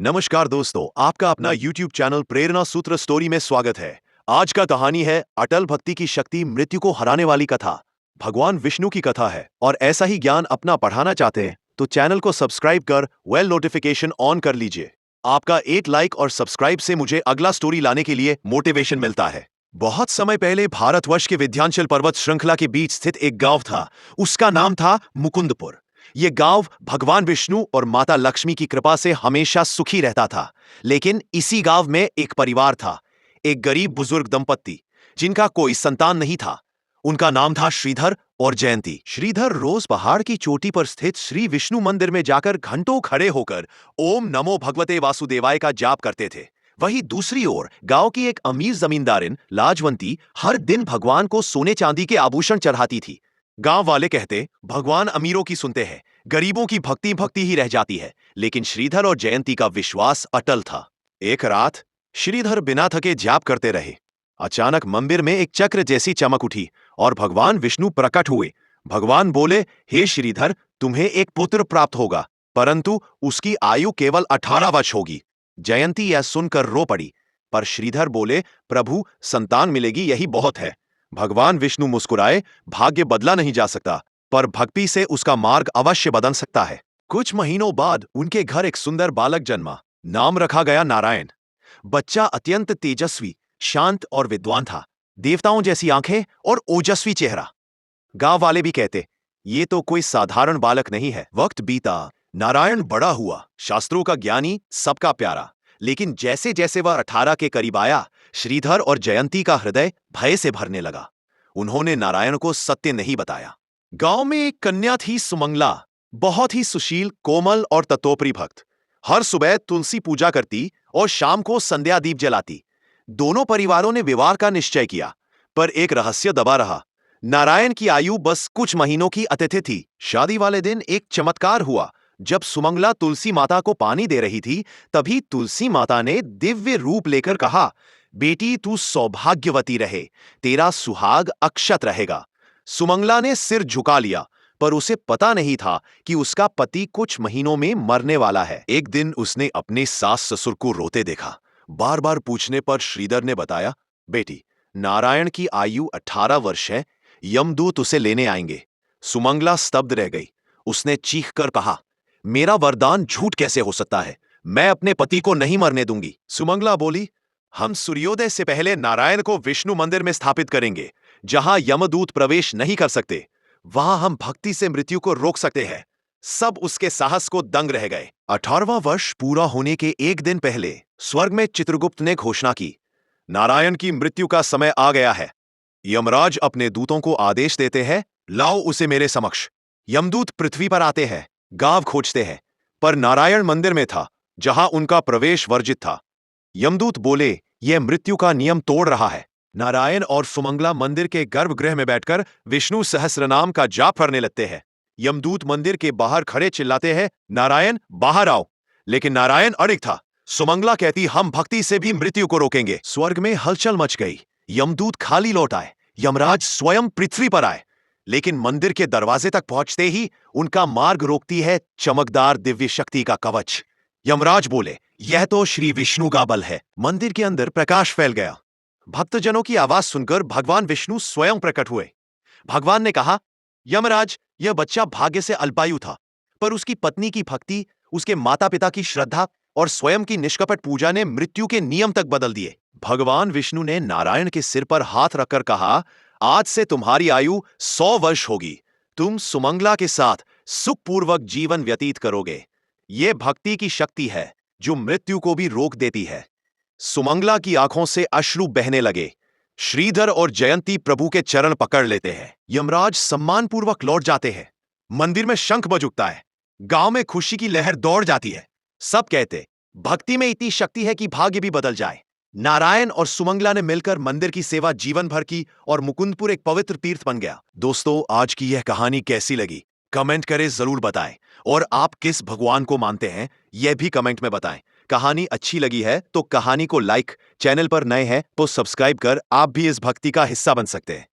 नमस्कार दोस्तों, आपका अपना YouTube चैनल प्रेरणा सूत्र स्टोरी में स्वागत है। आज का कहानी है अटल भक्ति की शक्ति मृत्यु को हराने वाली कथा। भगवान विष्णु की कथा है और ऐसा ही ज्ञान अपना पढ़ाना चाहते हैं तो चैनल को सब्सक्राइब कर वेल नोटिफिकेशन ऑन कर लीजिए। आपका एक लाइक और सब्सक्राइब से मुझे अगला स्टोरी लाने के लिए मोटिवेशन मिलता है। बहुत समय पहले भारतवर्ष के विंध्याचल पर्वत श्रृंखला के बीच स्थित एक गांव था। उसका नाम था मुकुंदपुर। ये गांव भगवान विष्णु और माता लक्ष्मी की कृपा से हमेशा सुखी रहता था। लेकिन इसी गांव में एक परिवार था, एक गरीब बुजुर्ग दंपत्ति जिनका कोई संतान नहीं था। उनका नाम था श्रीधर और जयंती। श्रीधर रोज पहाड़ की चोटी पर स्थित श्री विष्णु मंदिर में जाकर घंटों खड़े होकर ओम नमो भगवते वासुदेवाय का जाप करते थे। वहीं दूसरी ओर गांव की एक अमीर जमींदारिन लाजवंती हर दिन भगवान को सोने चांदी के आभूषण चढ़ाती थी। गांव वाले कहते, भगवान अमीरों की सुनते हैं, गरीबों की भक्ति भक्ति ही रह जाती है। लेकिन श्रीधर और जयंती का विश्वास अटल था। एक रात श्रीधर बिना थके जाप करते रहे। अचानक मंदिर में एक चक्र जैसी चमक उठी और भगवान विष्णु प्रकट हुए। भगवान बोले, हे श्रीधर, तुम्हें एक पुत्र प्राप्त होगा, परंतु उसकी आयु केवल 18 वर्ष होगी। जयंती यह सुनकर रो पड़ी, पर श्रीधर बोले, प्रभु, संतान मिलेगी यही बहुत है। भगवान विष्णु मुस्कुराए, भाग्य बदला नहीं जा सकता, पर भक्ति से उसका मार्ग अवश्य बदल सकता है। कुछ महीनों बाद उनके घर एक सुंदर बालक जन्मा। नाम रखा गया नारायण। बच्चा अत्यंत तेजस्वी, शांत और विद्वान था। देवताओं जैसी आंखें और ओजस्वी चेहरा। गांव वाले भी कहते, ये तो कोई साधारण बालक नहीं है। वक्त बीता, नारायण बड़ा हुआ, शास्त्रों का ज्ञानी, सबका प्यारा। लेकिन जैसे जैसे वह 18 के करीब आया, श्रीधर और जयंती का हृदय भय से भरने लगा। उन्होंने नारायण को सत्य नहीं बताया। गांव में एक कन्या थी, सुमंगला, बहुत ही सुशील, कोमल और तत्वोपरी भक्त। हर सुबह तुलसी पूजा करती और शाम को संध्या दीप जलाती। दोनों परिवारों ने विवाह का निश्चय किया, पर एक रहस्य दबा रहा। नारायण की आयु बस कुछ महीनों की अतिथि थी। शादी वाले दिन एक चमत्कार हुआ। जब सुमंगला तुलसी माता को पानी दे रही थी, तभी तुलसी माता ने दिव्य रूप लेकर कहा, बेटी, तू सौभाग्यवती रहे, तेरा सुहाग अक्षत रहेगा। सुमंगला ने सिर झुका लिया, पर उसे पता नहीं था कि उसका पति कुछ महीनों में मरने वाला है। एक दिन उसने अपने सास ससुर को रोते देखा। बार बार पूछने पर श्रीधर ने बताया, बेटी, नारायण की आयु 18 वर्ष है, यमदूत उसे लेने आएंगे। सुमंगला स्तब्ध रह गई। उसने चीख कर कहा, मेरा वरदान झूठ कैसे हो सकता है? मैं अपने पति को नहीं मरने दूंगी। सुमंगला बोली, हम सूर्योदय से पहले नारायण को विष्णु मंदिर में स्थापित करेंगे, जहां यमदूत प्रवेश नहीं कर सकते। वहां हम भक्ति से मृत्यु को रोक सकते हैं। सब उसके साहस को दंग रह गए। 18वां वर्ष पूरा होने के एक दिन पहले स्वर्ग में चित्रगुप्त ने घोषणा की, नारायण की मृत्यु का समय आ गया है। यमराज अपने दूतों को आदेश देते हैं, लाओ उसे मेरे समक्ष। यमदूत पृथ्वी पर आते हैं, गांव खोजते हैं, पर नारायण मंदिर में था, जहां उनका प्रवेश वर्जित था। यमदूत बोले, यह मृत्यु का नियम तोड़ रहा है। नारायण और सुमंगला मंदिर के गर्भगृह में बैठकर विष्णु सहस्रनाम का जाप करने लगते हैं। यमदूत मंदिर के बाहर खड़े चिल्लाते हैं, नारायण बाहर आओ। लेकिन नारायण अड़िग था। सुमंगला कहती, हम भक्ति से भी मृत्यु को रोकेंगे। स्वर्ग में हलचल मच गई। यमदूत खाली लौट आए। यमराज स्वयं पृथ्वी पर आए, लेकिन मंदिर के दरवाजे तक पहुंचते ही उनका मार्ग रोकती है चमकदार दिव्य शक्ति का कवच। यमराज बोले, यह तो श्री विष्णु का बल है। मंदिर के अंदर प्रकाश फैल गया। भक्तजनों की आवाज सुनकर भगवान विष्णु स्वयं प्रकट हुए। भगवान ने कहा, यमराज, यह बच्चा भाग्य से अल्पायु था, पर उसकी पत्नी की भक्ति, उसके माता पिता की श्रद्धा और स्वयं की निष्कपट पूजा ने मृत्यु के नियम तक बदल दिए। भगवान विष्णु ने नारायण के सिर पर हाथ रखकर कहा, आज से तुम्हारी आयु 100 वर्ष होगी। तुम सुमंगला के साथ सुखपूर्वक जीवन व्यतीत करोगे। यह भक्ति की शक्ति है जो मृत्यु को भी रोक देती है। सुमंगला की आंखों से अश्रु बहने लगे। श्रीधर और जयंती प्रभु के चरण पकड़ लेते हैं। यमराज सम्मानपूर्वक लौट जाते हैं। मंदिर में शंख बज उठता है। गांव में खुशी की लहर दौड़ जाती है। सब कहते, भक्ति में इतनी शक्ति है कि भाग्य भी बदल जाए। नारायण और सुमंगला ने मिलकर मंदिर की सेवा जीवन भर की और मुकुंदपुर एक पवित्र तीर्थ बन गया। दोस्तों, आज की यह कहानी कैसी लगी? कमेंट करें, जरूर बताएं। और आप किस भगवान को मानते हैं, यह भी कमेंट में बताएं। कहानी अच्छी लगी है तो कहानी को लाइक, चैनल पर नए हैं तो सब्सक्राइब कर आप भी इस भक्ति का हिस्सा बन सकते हैं।